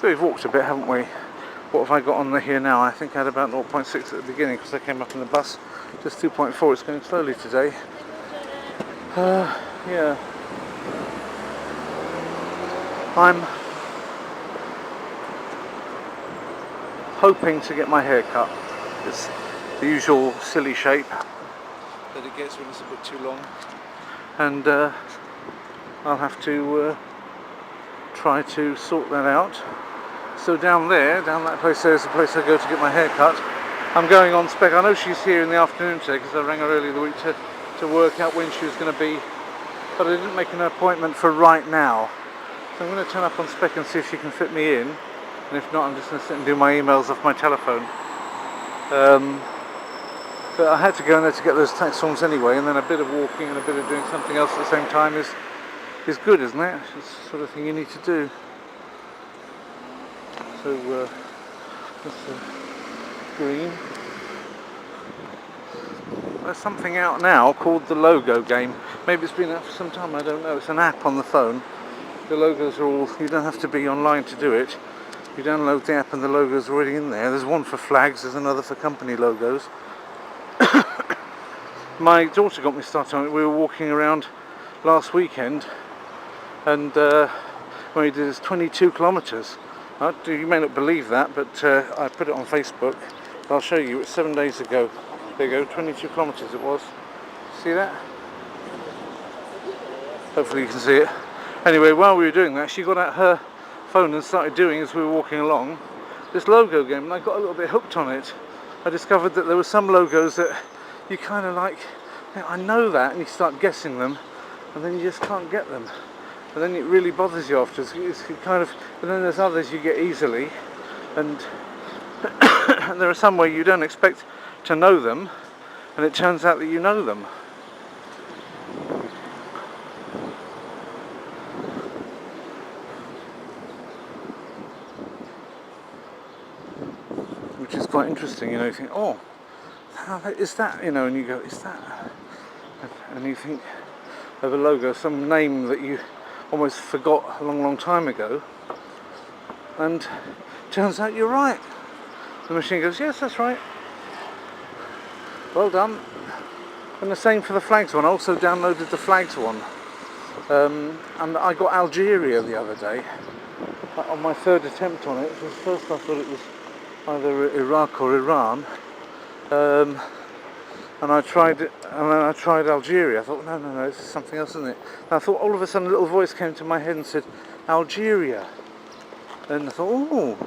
So we've walked a bit, haven't we? What have I got on here now? I think I had about 0.6 at the beginning because I came up in the bus. Just 2.4. It's going slowly today. Yeah. I'm hoping to get my hair cut. It's the usual silly shape that it gets when it's a bit too long. And I'll have to try to sort that out. So down that place there's the place I go to get my hair cut. I'm going on spec. I know she's here in the afternoon today because I rang her earlier in the week to work out when she was going to be, but I didn't make an appointment for right now. So I'm going to turn up on spec and see if she can fit me in, and if not, I'm just going to sit and do my emails off my telephone. But I had to go in there to get those tax forms anyway, and then a bit of walking and a bit of doing something else at the same time is good, isn't it? It's the sort of thing you need to do. So that's green. There's something out now called the logo game. Maybe it's been out for some time, I don't know. It's an app on the phone. The logos are all, you don't have to be online to do it. You download the app and the logo's already in there. There's one for flags, there's another for company logos. My daughter got me started on it. We were walking around last weekend and when we did this 22 kilometres. You may not believe that, but I put it on Facebook. I'll show you. It's 7 days ago. There you go, 22 kilometres it was. See that? Hopefully you can see it. Anyway, while we were doing that, she got out her phone and started doing, as we were walking along, this logo game, and I got a little bit hooked on it. I discovered that there were some logos that you kind of like, I know that, and you start guessing them, and then you just can't get them. And then it really bothers you after. It's kind of, and then there's others you get easily, and and there are some where you don't expect to know them, and it turns out that you know them. Which is quite interesting, you know. You think, oh, how is that, you know, and you go, is that? And you think of a logo, some name that you almost forgot a long time ago, and turns out you're right. The machine goes, yes, that's right. Well done. And the same for the flags one. I also downloaded the flags one. And I got Algeria the other day on my third attempt on it. At first I thought it was either Iraq or Iran. And I tried it, and then I tried Algeria. I thought, no, this is something else, isn't it? And I thought, all of a sudden a little voice came to my head and said, Algeria. And I thought, oh,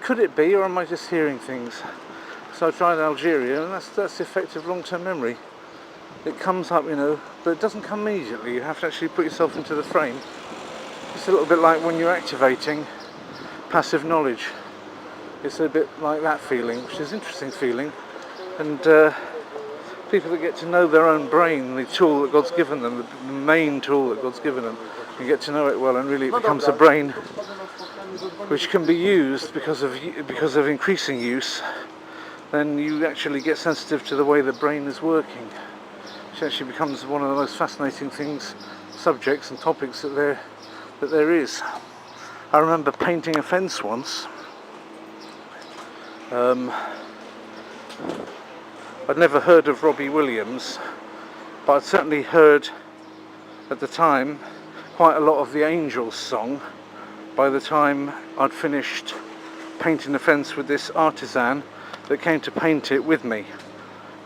could it be, or am I just hearing things? So I tried Algeria, and that's the effect of long-term memory. It comes up, you know, but it doesn't come immediately. You have to actually put yourself into the frame. It's a little bit like when you're activating passive knowledge. It's a bit like that feeling, which is an interesting feeling. And people that get to know their own brain, the tool that God's given them, the main tool that God's given them, you get to know it well, and really it becomes a brain which can be used because of increasing use. Then you actually get sensitive to the way the brain is working, which actually becomes one of the most fascinating subjects and topics that there is. I remember painting a fence once. I'd never heard of Robbie Williams, but I'd certainly heard at the time quite a lot of the Angels song by the time I'd finished painting the fence with this artisan that came to paint it with me.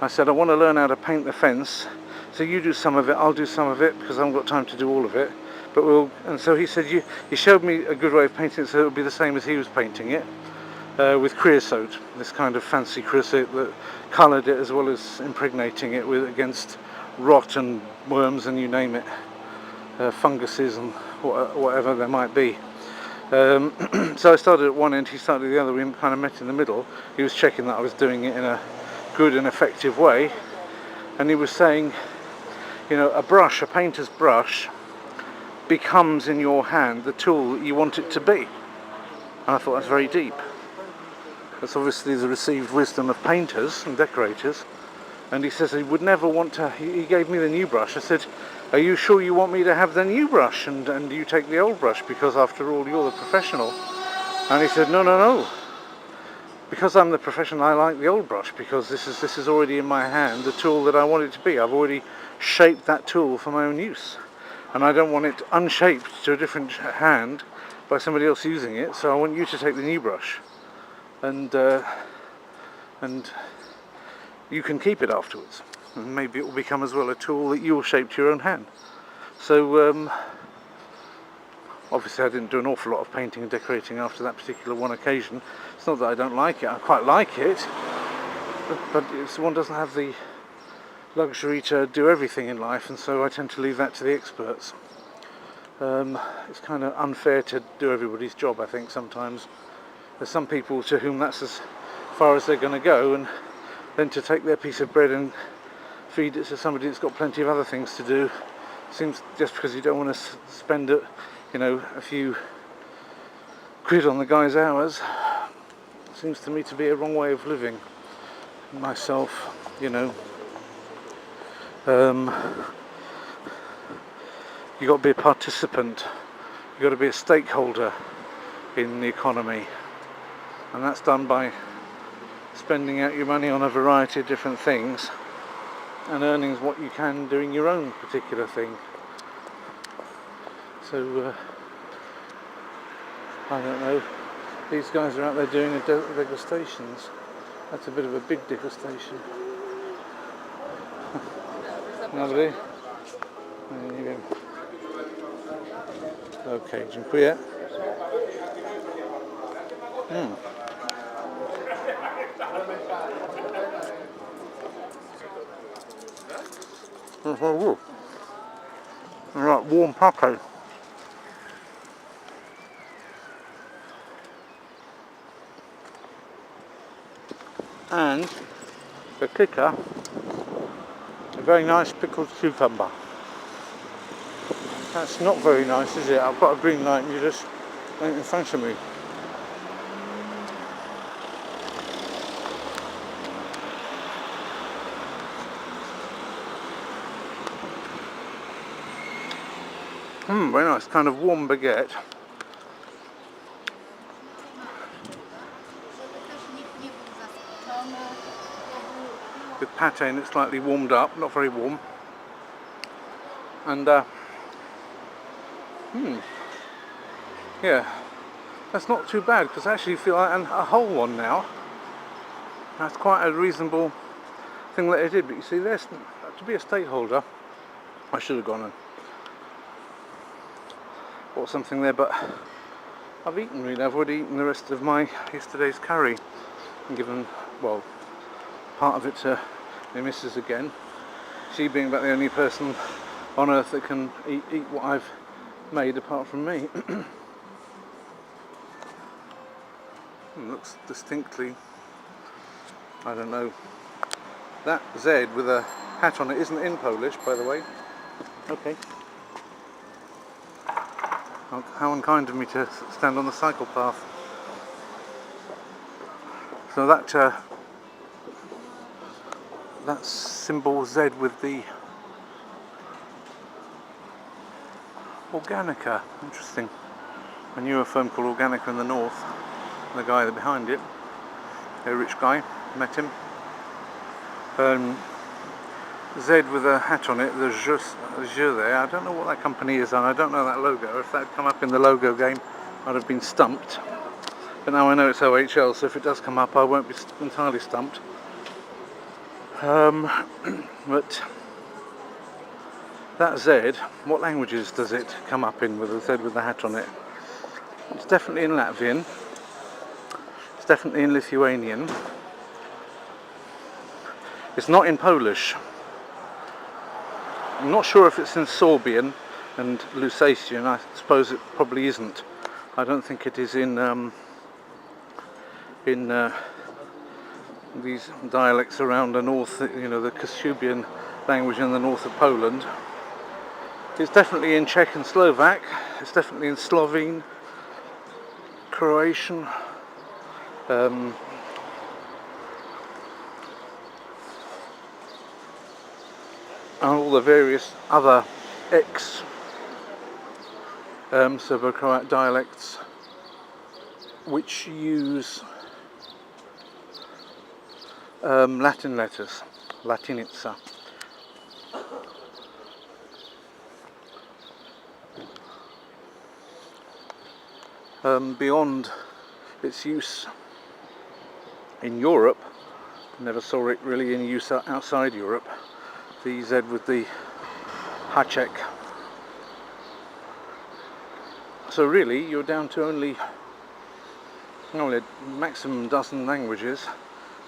I said, I want to learn how to paint the fence, so you do some of it, I'll do some of it, because I haven't got time to do all of it. And so he said, he showed me a good way of painting it so it would be the same as he was painting it. With creosote, this kind of fancy creosote that coloured it as well as impregnating it against rot and worms and you name it, funguses and whatever there might be. So I started at one end, he started at the other, we kind of met in the middle. He was checking that I was doing it in a good and effective way, and he was saying, you know, a painter's brush becomes in your hand the tool that you want it to be. And I thought, that's very deep. That's obviously the received wisdom of painters and decorators. And he says he would never want to, he gave me the new brush. I said, are you sure you want me to have the new brush and you take the old brush, because after all you're the professional? And he said, no, no, no. Because I'm the professional, I like the old brush because this is already in my hand, the tool that I want it to be. I've already shaped that tool for my own use, and I don't want it unshaped to a different hand by somebody else using it. So I want you to take the new brush, and you can keep it afterwards, and maybe it will become as well a tool that you'll shape to your own hand. So obviously I didn't do an awful lot of painting and decorating after that particular one occasion. It's not that I don't like it, I quite like it, but one doesn't have the luxury to do everything in life, and so I tend to leave that to the experts. It's kind of unfair to do everybody's job, I think, sometimes. There's some people to whom that's as far as they're going to go, and then to take their piece of bread and feed it to somebody that's got plenty of other things to do, seems, just because you don't want to spend a few quid on the guy's hours, seems to me to be a wrong way of living myself, you know. You've got to be a participant, you've got to be a stakeholder in the economy, and that's done by spending out your money on a variety of different things and earning what you can doing your own particular thing. So I don't know, these guys are out there doing degustations. That's a bit of a big degustation. Nobody? Nie wiem. Okay, dziękuję. Right, warm pate. And the kicker, a very nice pickled cucumber. That's not very nice, is it? I've got a green light and you just went in front of me. Very nice, kind of warm baguette. With pate in it, slightly warmed up, not very warm. And yeah, that's not too bad, because I actually feel like a whole one now. That's quite a reasonable thing that I did. But you see, there's, to be a stakeholder, I should have gone and bought something there, but I've eaten really. I've already eaten the rest of my yesterday's curry and given, well, part of it to my missus again. She being about the only person on earth that can eat what I've made apart from me. Looks distinctly, I don't know. That Z with a hat on it isn't in Polish, by the way. Okay. How unkind of me to stand on the cycle path. So that symbol Z with the Organica, interesting. I knew a firm called Organica in the north. The guy behind it, a rich guy, met him. Z with a hat on it, the Jeu there. I don't know what that company is, and I don't know that logo. If that had come up in the logo game, I'd have been stumped. But now I know it's OHL, so if it does come up, I won't be entirely stumped. But that Z, what languages does it come up in with a Z with the hat on it? It's definitely in Latvian. It's definitely in Lithuanian. It's not in Polish. I'm not sure if it's in Sorbian and Lusatian. I suppose it probably isn't. I don't think it is in these dialects around the north, the Kashubian language in the north of Poland. It's definitely in Czech and Slovak. It's definitely in Slovene, Croatian. And all the various other ex-Serbo-Croat dialects which use Latin letters, Latinizza. Beyond its use in Europe, never saw it really in use outside Europe, the Z with the Hacek. So really you're down to only a maximum dozen languages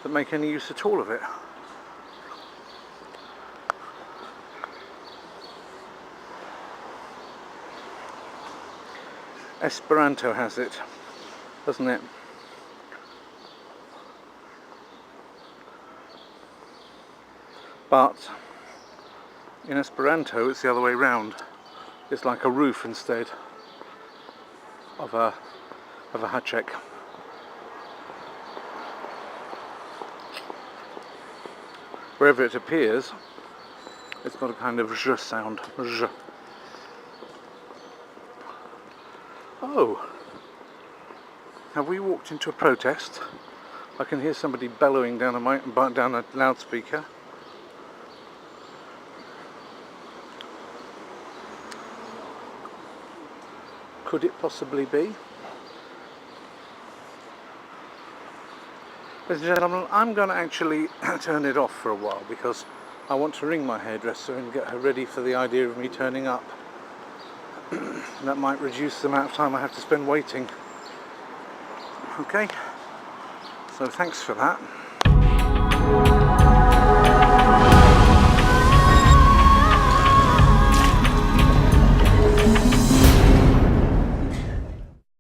that make any use at all of it. Esperanto has it, doesn't it? But in Esperanto it's the other way round. It's like a roof instead of a Hacek. Wherever it appears, it's got a kind of zh sound. Zh. Oh, have we walked into a protest? I can hear somebody bellowing down a loudspeaker. Could it possibly be? Ladies and gentlemen, I'm going to actually turn it off for a while because I want to ring my hairdresser and get her ready for the idea of me turning up. That might reduce the amount of time I have to spend waiting. Okay, so thanks for that.